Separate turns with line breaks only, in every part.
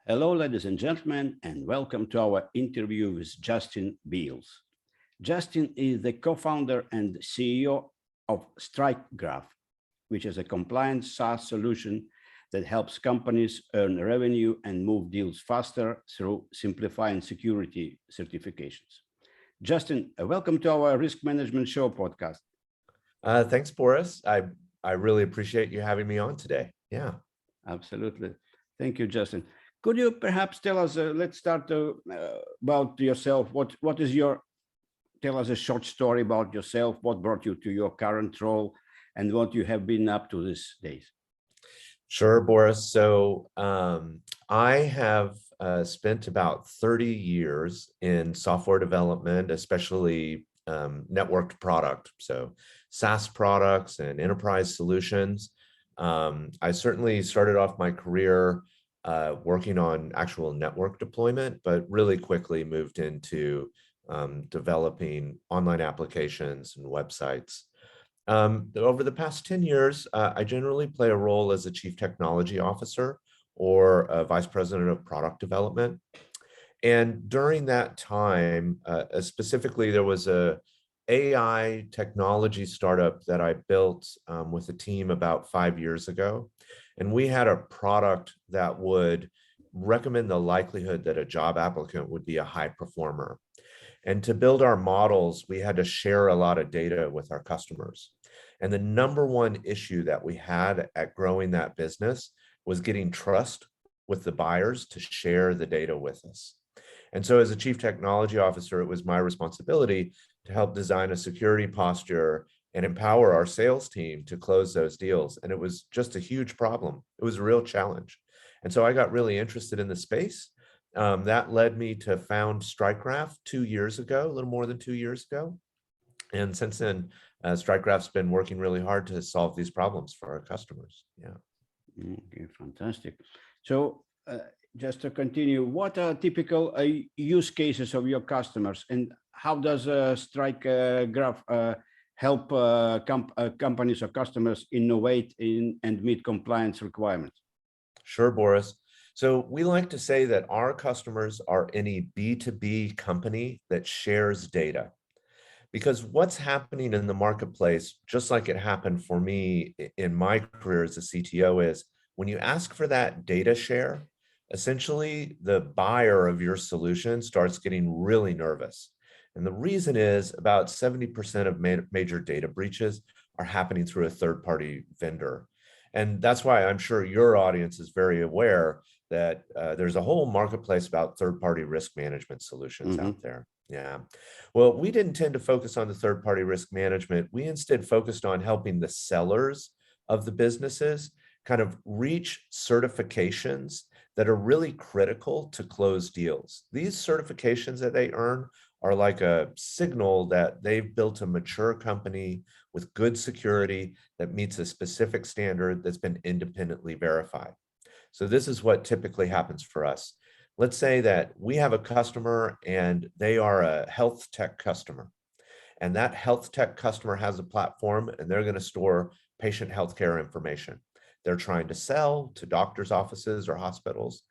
Hello, ladies and gentlemen, and welcome to our interview with Justin Beals. Justin is the co-founder and CEO of Strikegraph, which is a compliance SaaS solution that helps companies earn revenue and move deals faster through simplifying security certifications. Justin, welcome to our Risk Management Show podcast.
Thanks, Boris. I really appreciate you having me on today. Yeah.
Absolutely. Thank you, Justin. Could you perhaps tell us, let's start about yourself. Tell us a short story about yourself, what brought you to your current role and what you have been up to these days.
Sure, Boris. So I have spent about 30 years in software development, especially networked product. So SaaS products and enterprise solutions. I certainly started off my career working on actual network deployment, but really quickly moved into developing online applications and websites. Over the past 10 years, I generally play a role as a chief technology officer or a vice president of product development. And during that time, specifically, there was a AI technology startup that I built with a team about 5 years ago. And we had a product that would recommend the likelihood that a job applicant would be a high performer. And to build our models, we had to share a lot of data with our customers. And the number one issue that we had at growing that business was getting trust with the buyers to share the data with us. And so as a chief technology officer, it was my responsibility to help design a security posture and empower our sales team to close those deals. And it was just a huge problem. It was a real challenge. And so I got really interested in the space. That led me to found Strikegraph 2 years ago, a little more than 2 years ago. And since then, Strikegraph's been working really hard to solve these problems for our customers. Yeah.
Okay, fantastic. So just to continue, what are typical use cases of your customers and how does Strikegraph help companies or customers innovate and meet compliance requirements?
Sure, Boris. So we like to say that our customers are any B2B company that shares data. Because what's happening in the marketplace, just like it happened for me in my career as a CTO, is when you ask for that data share, essentially the buyer of your solution starts getting really nervous. And the reason is about 70% of major data breaches are happening through a third-party vendor. And that's why I'm sure your audience is very aware that there's a whole marketplace about third-party risk management solutions out there. Yeah. Well, we didn't tend to focus on the third-party risk management. We instead focused on helping the sellers of the businesses kind of reach certifications that are really critical to close deals. These certifications that they earn are like a signal that they've built a mature company with good security that meets a specific standard that's been independently verified. So this is what typically happens for us. Let's say that we have a customer and they are a health tech customer. And that health tech customer has a platform and they're going to store patient healthcare information. They're trying to sell to doctors' offices or hospitals.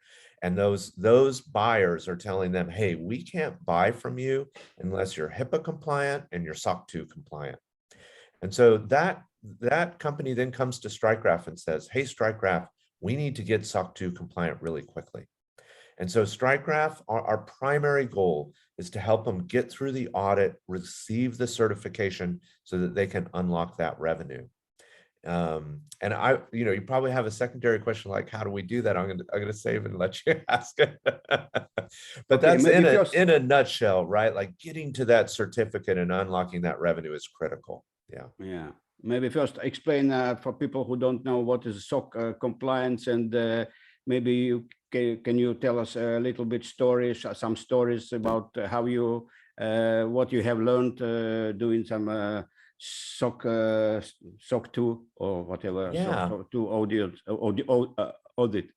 And those buyers are telling them, hey, we can't buy from you unless you're HIPAA compliant and you're SOC 2 compliant. And so that company then comes to Strikegraph and says, hey, Strikegraph, we need to get SOC 2 compliant really quickly. And so Strikegraph, our primary goal is to help them get through the audit, receive the certification so that they can unlock that revenue. And you probably have a secondary question like, how do we do that? I'm gonna save and let you ask it. But that's in a nutshell, right? Like getting to that certificate and unlocking that revenue is critical. Yeah.
Yeah. Maybe first explain for people who don't know what is SOC compliance, and maybe can you tell us a little bit some stories about how you what you have learned doing some SOC 2 or whatever,
Yeah.
SOC 2 audit.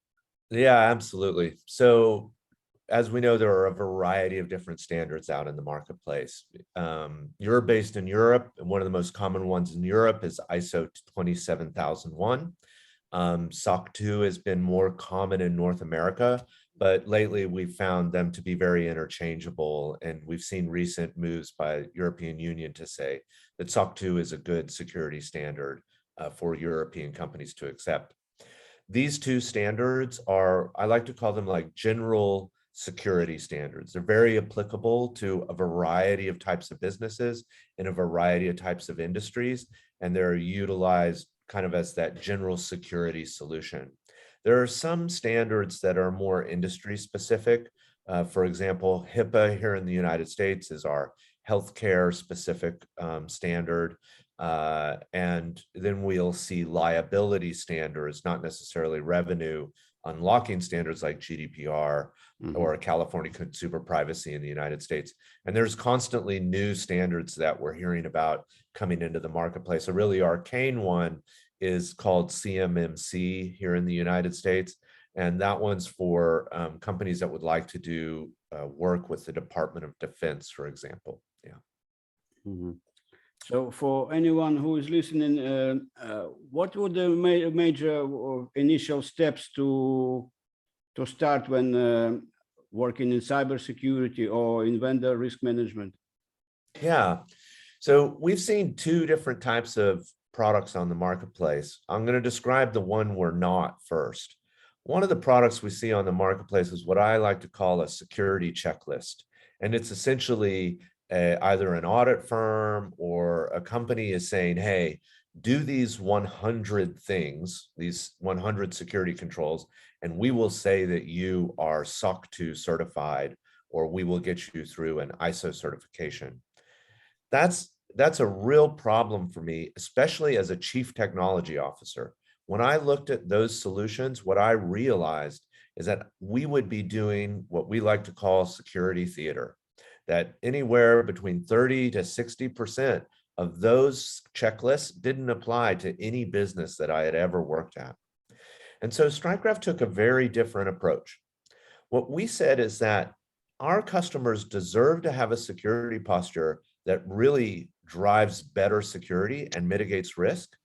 Yeah, absolutely. So as we know, there are a variety of different standards out in the marketplace. You're based in Europe, and one of the most common ones in Europe is ISO 27001. SOC 2 has been more common in North America, but lately we've found them to be very interchangeable. And we've seen recent moves by European Union to say that SOC 2 is a good security standard for European companies to accept. These two standards are, I like to call them like general security standards. They're very applicable to a variety of types of businesses in a variety of types of industries, and they're utilized kind of as that general security solution. There are some standards that are more industry specific. For example, HIPAA here in the United States is our healthcare specific standard. And then we'll see liability standards, not necessarily revenue unlocking standards like GDPR or California consumer privacy in the United States. And there's constantly new standards that we're hearing about coming into the marketplace. A really arcane one is called CMMC here in the United States. And that one's for companies that would like to do work with the Department of Defense, for example. Yeah.
So for anyone who is listening, what would the major initial steps to start when working in cybersecurity or in vendor risk management?
Yeah, so we've seen two different types of products on the marketplace. I'm going to describe the one we're not first. One of the products we see on the marketplace is what I like to call a security checklist. And it's essentially either an audit firm or a company is saying, hey, do these 100 things, these 100 security controls, and we will say that you are SOC 2 certified, or we will get you through an ISO certification. That's a real problem for me, especially as a chief technology officer. When I looked at those solutions, what I realized is that we would be doing what we like to call security theater, that anywhere between 30 to 60% of those checklists didn't apply to any business that I had ever worked at. And so Strikegraph took a very different approach. What we said is that our customers deserve to have a security posture that really drives better security and mitigates risk,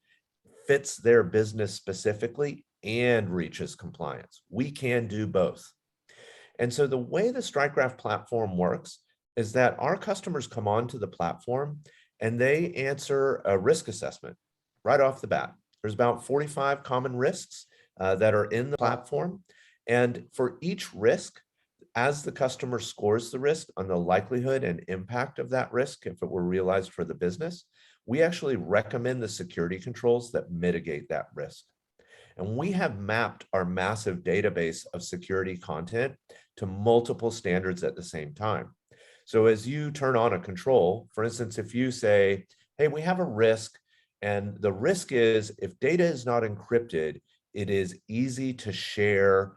fits their business specifically, and reaches compliance. We can do both. And so the way the Strikegraph platform works is that our customers come onto the platform and they answer a risk assessment right off the bat. There's about 45 common risks that are in the platform. And for each risk, as the customer scores the risk on the likelihood and impact of that risk, if it were realized for the business, we actually recommend the security controls that mitigate that risk. And we have mapped our massive database of security content to multiple standards at the same time. So as you turn on a control, for instance, if you say, hey, we have a risk, and the risk is if data is not encrypted, it is easy to share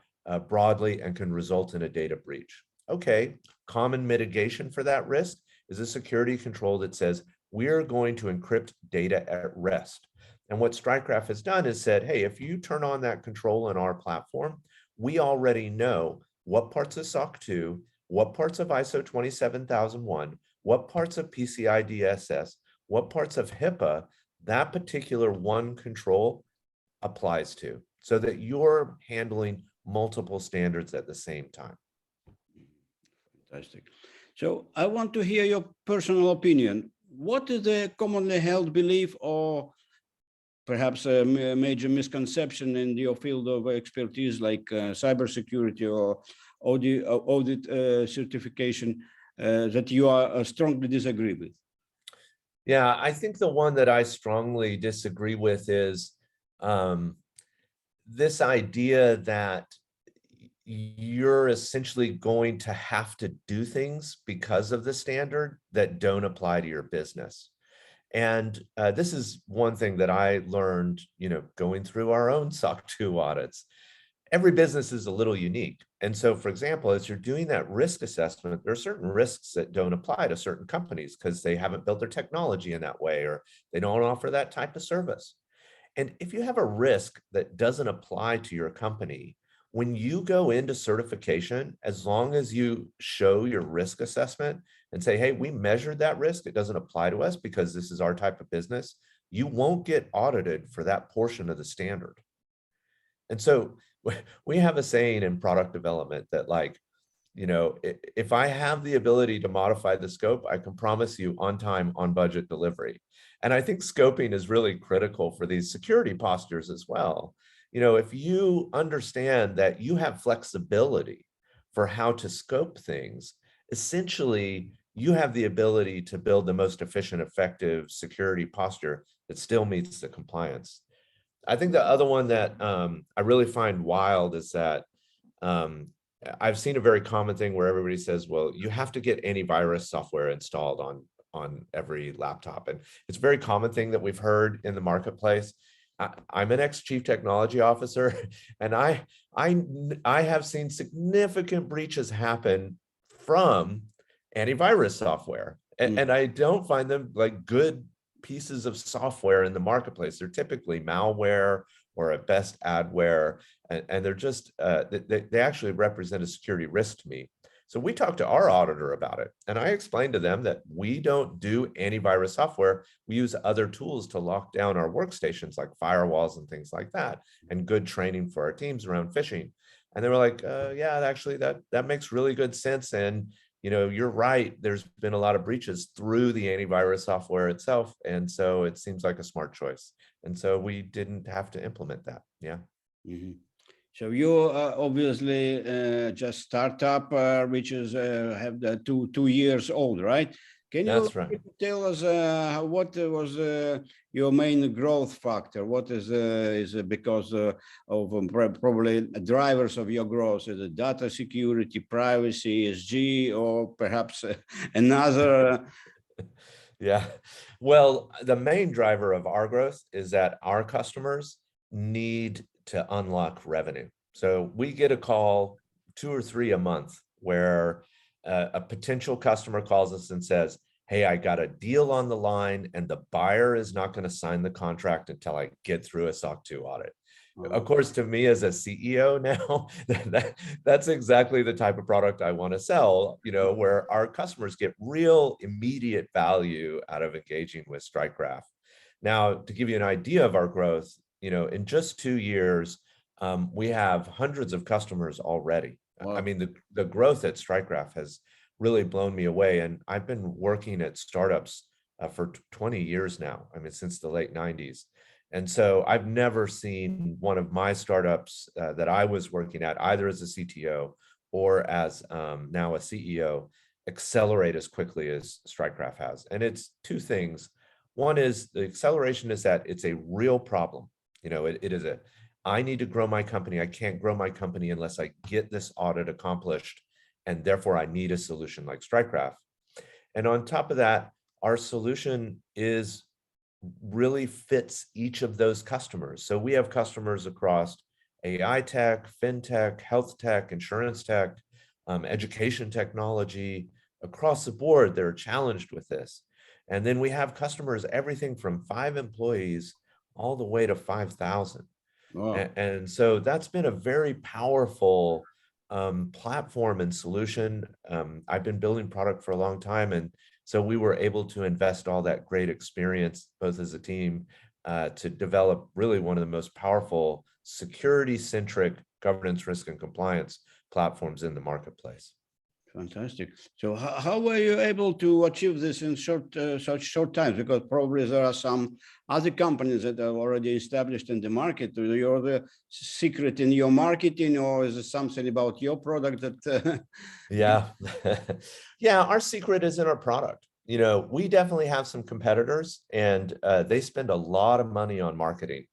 broadly and can result in a data breach. Okay, common mitigation for that risk is a security control that says we're going to encrypt data at rest. And what Strikegraph has done is said, hey, if you turn on that control in our platform, we already know what parts of SOC 2, what parts of ISO 27001, what parts of PCI DSS, what parts of HIPAA that particular one control applies to, so that you're handling multiple standards at the same time.
Fantastic. So I want to hear your personal opinion. What is the commonly held belief or perhaps a major misconception in your field of expertise, like cybersecurity or audit certification, that you are strongly disagree with?
Yeah, I think the one that I strongly disagree with is this idea that you're essentially going to have to do things because of the standard that don't apply to your business. And this is one thing that I learned, going through our own SOC 2 audits. Every business is a little unique. And so, for example, as you're doing that risk assessment, there are certain risks that don't apply to certain companies because they haven't built their technology in that way, or they don't offer that type of service. And if you have a risk that doesn't apply to your company, when you go into certification, as long as you show your risk assessment and say, hey, we measured that risk, it doesn't apply to us because this is our type of business, you won't get audited for that portion of the standard. And so we have a saying in product development that, like, if I have the ability to modify the scope, I can promise you on time, on budget delivery. And I think scoping is really critical for these security postures as well. If you understand that you have flexibility for how to scope things, essentially you have the ability to build the most efficient, effective security posture that still meets the compliance. I think the other one that I really find wild is that um, I've seen a very common thing where everybody says, well, you have to get antivirus software installed on every laptop. And it's a very common thing that we've heard in the marketplace. I'm an ex-chief technology officer, and I have seen significant breaches happen from antivirus software. And I don't find them like good pieces of software in the marketplace. They're typically malware or at best adware, and they're just they actually represent a security risk to me. So we talked to our auditor about it, and I explained to them that we don't do antivirus software. We use other tools to lock down our workstations, like firewalls and things like that, and good training for our teams around phishing. And they were like, yeah, actually that makes really good sense. And you're right, there's been a lot of breaches through the antivirus software itself. And so it seems like a smart choice. And so we didn't have to implement that. Yeah.
Mhm. So you obviously just startup, which is have the two years old, right? Can you
That's right.
tell us what was your main growth factor? What is it because of probably drivers of your growth? Is it data security, privacy, ESG, or perhaps another?
Yeah. Well, the main driver of our growth is that our customers need to unlock revenue. So we get a call 2 or 3 a month where a potential customer calls us and says, hey, I got a deal on the line and the buyer is not going to sign the contract until I get through a SOC 2 audit. Of course, to me as a CEO now, that's exactly the type of product I want to sell, where our customers get real immediate value out of engaging with Strikegraph. Now, to give you an idea of our growth, in just 2 years, we have hundreds of customers already. I
Wow.
mean, the growth at Strikegraph has really blown me away. And I've been working at startups for 20 years now. I mean, since the late 90s. And so I've never seen one of my startups that I was working at, either as a CTO or as now a CEO, accelerate as quickly as Strikegraph has. And it's two things. One is the acceleration is that it's a real problem. It is I need to grow my company. I can't grow my company unless I get this audit accomplished. And therefore, I need a solution like Strikegraph. And on top of that, our solution is really fits each of those customers. So we have customers across AI tech, fintech, health tech, insurance tech, education technology, across the board. They're challenged with this. And then we have customers, everything from 5 employees all the way to 5,000.
Wow.
And so that's been a very powerful platform and solution. I've been building product for a long time. And so we were able to invest all that great experience, both as a team, to develop really one of the most powerful security-centric governance, risk, and compliance platforms in the marketplace.
Fantastic. So how were you able to achieve this in such short time? Because probably there are some other companies that are already established in the market. You're the secret in your marketing, or is it something about your product that?
Yeah. Yeah, our secret is in our product. We definitely have some competitors, and they spend a lot of money on marketing.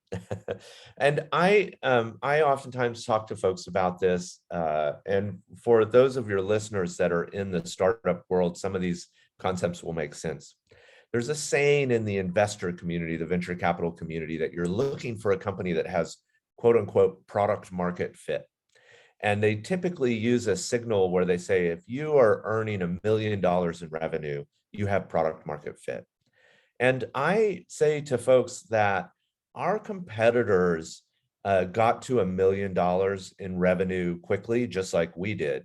And I oftentimes talk to folks about this. And for those of your listeners that are in the startup world, some of these concepts will make sense. There's a saying in the investor community, the venture capital community, that you're looking for a company that has quote unquote product market fit. And they typically use a signal where they say, if you are earning $1 million in revenue, you have product market fit. And I say to folks that our competitors got to $1 million in revenue quickly, just like we did,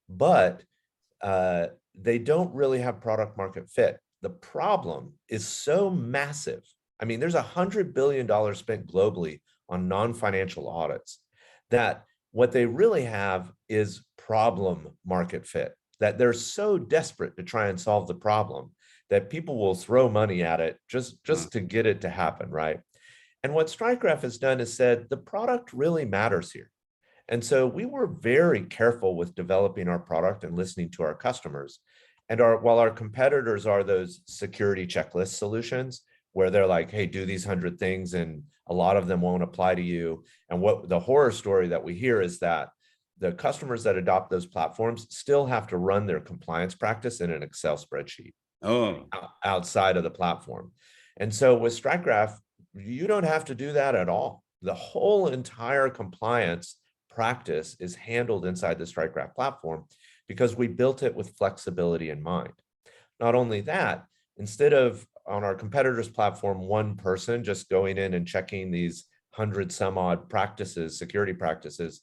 but they don't really have product market fit. The problem is so massive. I mean, there's $100 billion spent globally on non-financial audits. that what they really have is problem market fit, that they're so desperate to try and solve the problem that people will throw money at it just to get it to happen, right? And what Strikegraph has done is said the product really matters here. And so we were very careful with developing our product and listening to our customers. And while our competitors are those security checklist solutions where they're like, hey, do these 100 things and a lot of them won't apply to you. And what the horror story that we hear is that the customers that adopt those platforms still have to run their compliance practice in an Excel spreadsheet outside of the platform. And so with Strikegraph, you don't have to do that at all. The whole entire compliance practice is handled inside the Strikegraph platform because we built it with flexibility in mind. Not only that, instead of on our competitors' platform, one person just going in and checking these 100 some odd practices, security practices,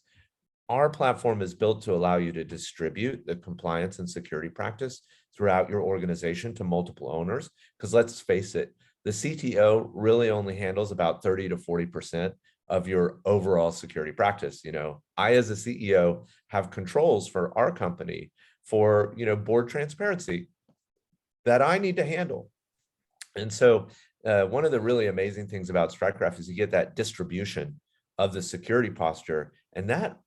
our platform is built to allow you to distribute the compliance and security practice throughout your organization to multiple owners. Because let's face it, the CTO really only handles about 30 to 40% of your overall security practice. You know, I, as a CEO, have controls for our company for, board transparency that I need to handle. And so one of the really amazing things about Strikegraph is you get that distribution of the security posture, and that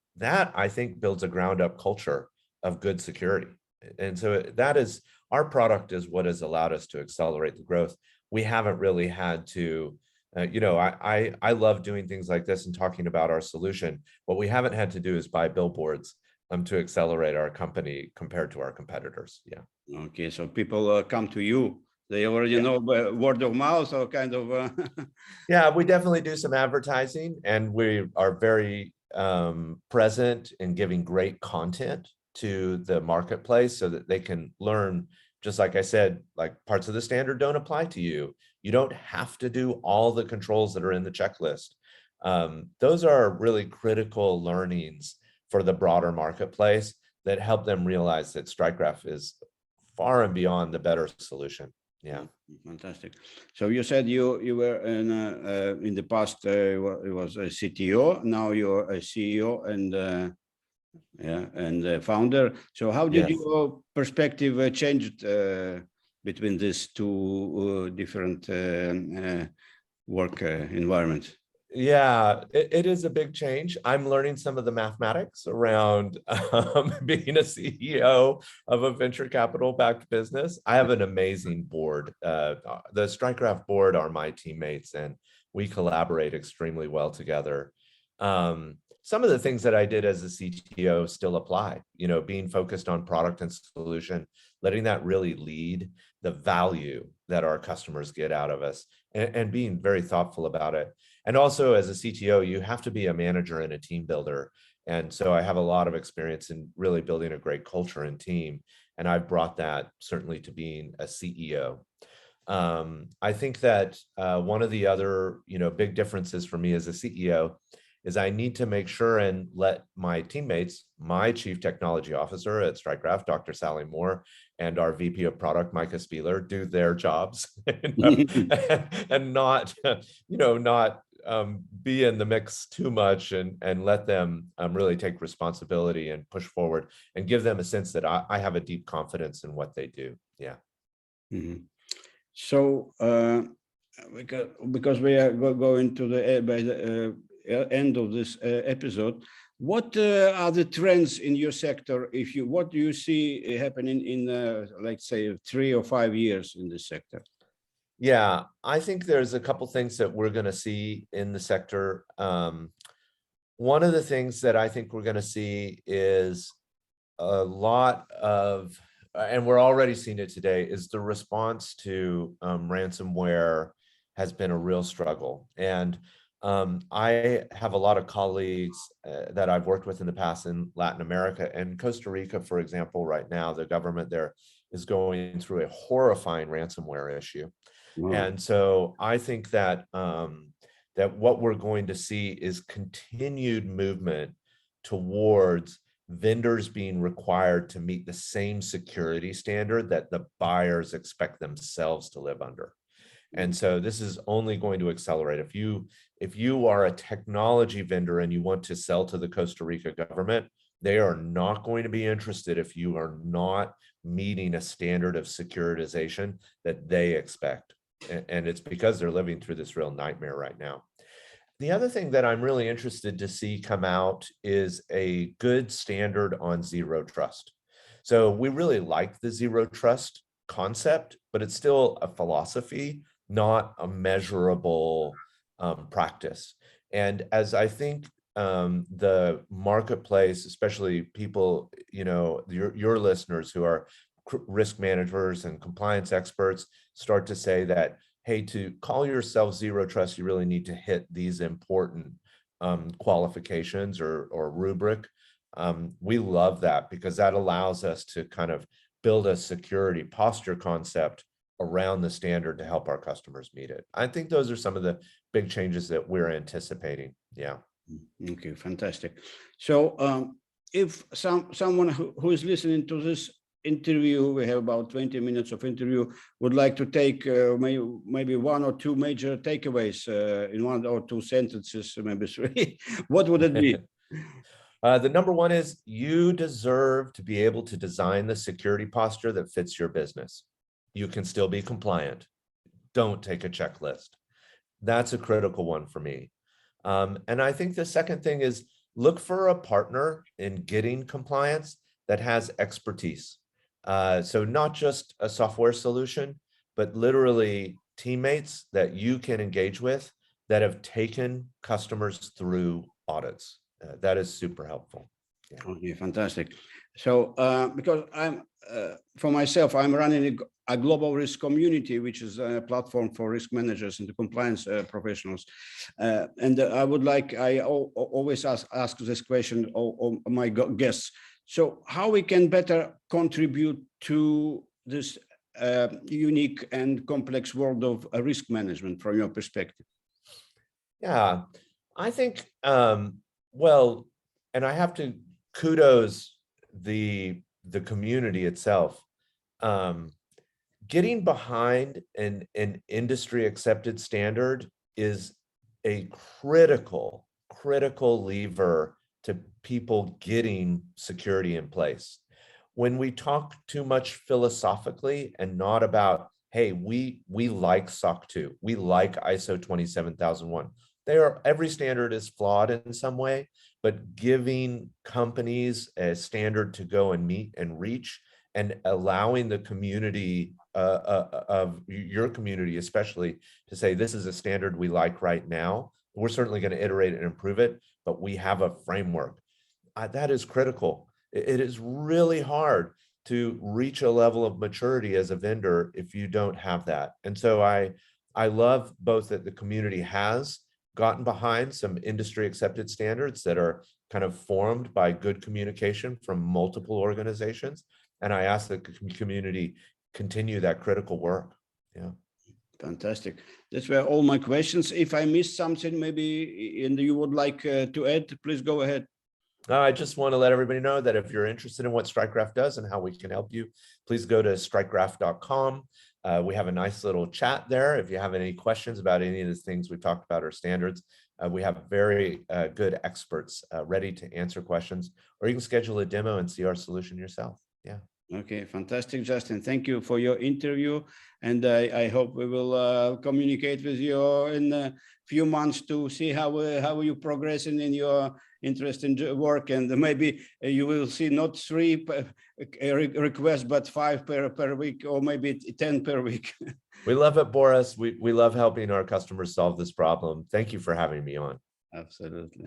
I think builds a ground up culture of good security. And so that is, our product is what has allowed us to accelerate the growth. We haven't really had to, I love doing things like this and talking about our solution. What we haven't had to do is buy billboards to accelerate our company compared to our competitors. Yeah.
Okay, so people come to you. They already know word of mouth or kind of.
Yeah, we definitely do some advertising, and we are very present in giving great content to the marketplace so that they can learn, just like I said, like parts of the standard don't apply to you. You don't have to do all the controls that are in the checklist. Those are really critical learnings for the broader marketplace that help them realize that Strikegraph is far and beyond the better solution. Yeah.
Fantastic. So you said you were in the past it was a CTO. Now you're a CEO and founder. So how did your perspective change between these two different work environments?
Yeah, it is a big change. I'm learning some of the mathematics around being a CEO of a venture capital backed business. I have an amazing board. The Strikegraph board are my teammates, and we collaborate extremely well together. Some of the things that I did as a CTO still apply, being focused on product and solution, letting that really lead the value that our customers get out of us, and being very thoughtful about it. And also as a CTO, you have to be a manager and a team builder. And so I have a lot of experience in really building a great culture and team. And I've brought that certainly to being a CEO. I think that one of the other, big differences for me as a CEO is I need to make sure and let my teammates, my Chief Technology Officer at Strikegraph, Dr. Sally Moore, and our VP of Product, Micah Spieler, do their jobs and not, not be in the mix too much, and let them really take responsibility and push forward and give them a sense that I have a deep confidence in what they do. Yeah.
Mm-hmm. So because we are going to the end of this episode, what are the trends in your sector? What do you see happening in like say 3 or 5 years in this sector?
Yeah, I think there's a couple things that we're going to see in the sector. One of the things that I think we're going to see is a lot of, and we're already seeing it today, is the response to ransomware has been a real struggle. And I have a lot of colleagues that I've worked with in the past in Latin America and Costa Rica, for example. Right now, the government there is going through a horrifying ransomware issue. Wow. And so I think that that what we're going to see is continued movement towards vendors being required to meet the same security standard that the buyers expect themselves to live under. And so this is only going to accelerate. If you are a technology vendor and you want to sell to the Costa Rica government, they are not going to be interested if you are not meeting a standard of securitization that they expect. And it's because they're living through this real nightmare right now. The other thing that I'm really interested to see come out is a good standard on zero trust. So we really like the zero trust concept, but it's still a philosophy, not a measurable practice. And as I think the marketplace, especially people, your listeners who are risk managers and compliance experts, start to say that, hey, to call yourself zero trust, you really need to hit these important qualifications or rubric. We love that because that allows us to kind of build a security posture concept around the standard to help our customers meet it. I think those are some of the big changes that we're anticipating. Yeah.
Okay, fantastic. So if someone who is listening to this interview, we have about 20 minutes of interview, would like to take maybe one or two major takeaways in one or two sentences, maybe three, what would it be?
The number one is you deserve to be able to design the security posture that fits your business. You can still be compliant. Don't take a checklist. That's a critical one for me. And I think the second thing is look for a partner in getting compliance that has expertise. So not just a software solution, but literally teammates that you can engage with that have taken customers through audits. That is super helpful.
Yeah. Okay, fantastic. So because for myself, I'm running a global risk community, which is a platform for risk managers and the compliance professionals. And I always ask this question of my guests. So how we can better contribute to this unique and complex world of risk management from your perspective?
Yeah, I think, well, and I have to kudos the community itself. Getting behind an industry accepted standard is a critical lever to people getting security in place. When we talk too much philosophically and not about, hey, we like SOC 2, we like ISO 27001. Every standard is flawed in some way, but giving companies a standard to go and meet and reach and allowing the community of your community, especially, to say, this is a standard we like right now. We're certainly going to iterate and improve it, but we have a framework. That is critical. It is really hard to reach a level of maturity as a vendor if you don't have that. And so I love both that the community has gotten behind some industry accepted standards that are kind of formed by good communication from multiple organizations. And I ask the community continue that critical work. Yeah.
Fantastic. That's were all my questions. If I missed something, maybe, and you would like to add, please go ahead.
I just want to let everybody know that if you're interested in what Strikegraph does and how we can help you, please go to strikegraph.com. We have a nice little chat there. If you have any questions about any of the things we talked about or standards, we have very good experts ready to answer questions, or you can schedule a demo and see our solution yourself. Yeah.
Okay, fantastic, Justin. Thank you for your interview. And I hope we will communicate with you in a few months to see how you progressing in your interesting work. And maybe you will see not 3 requests, but 5 per week, or maybe 10 per week.
We love it, Boris. We love helping our customers solve this problem. Thank you for having me on.
Absolutely.